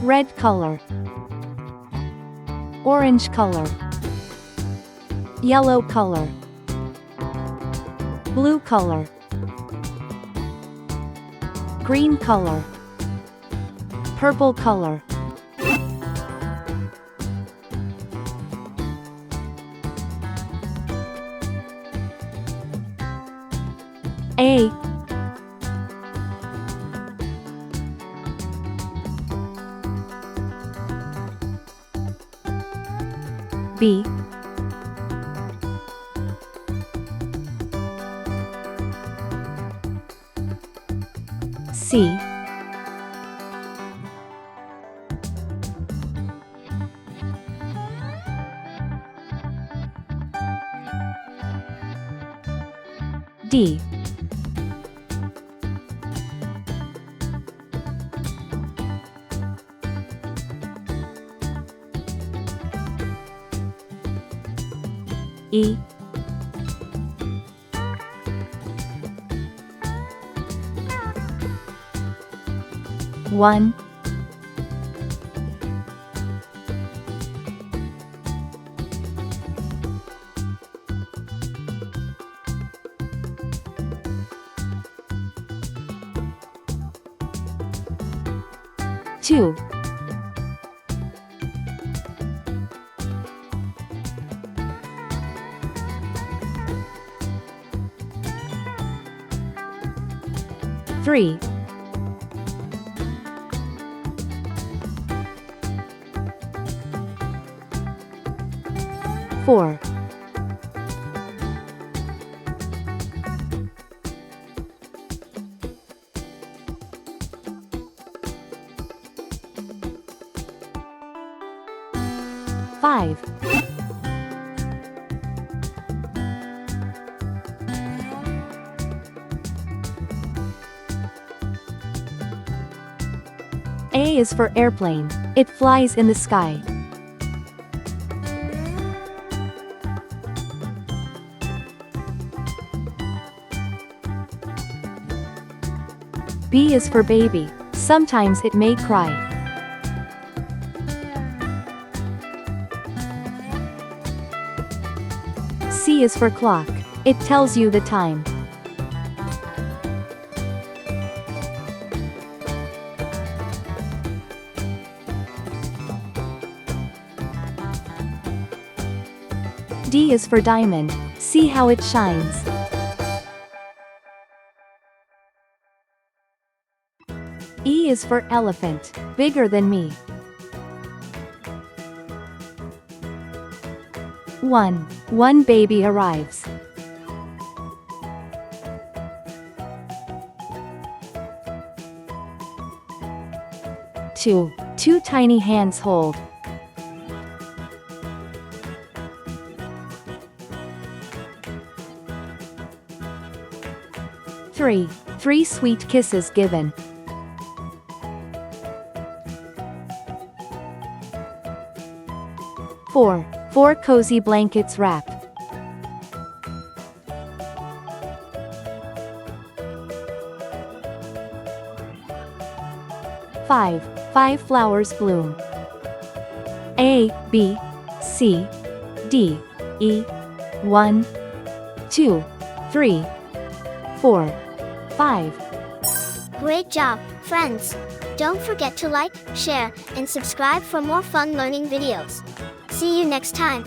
red color, orange color, yellow color, blue color, green color, purple color. A, B, C, D, E, one, two, three, four, five, A is for airplane. It flies in the sky. B is for baby. Sometimes it may cry. C is for clock. It tells you the time. D is for diamond. See how it shines. E is for elephant. Bigger than me. 1. One baby arrives. 2. Two tiny hands hold. 3. Three sweet kisses given. 4. Four cozy blankets wrapped. 5. Five flowers bloom. A, B, C, D, E, 1, 2, 3, 4, 5. Great job, friends! Don't forget to like, share, and subscribe for more fun learning videos. See you next time.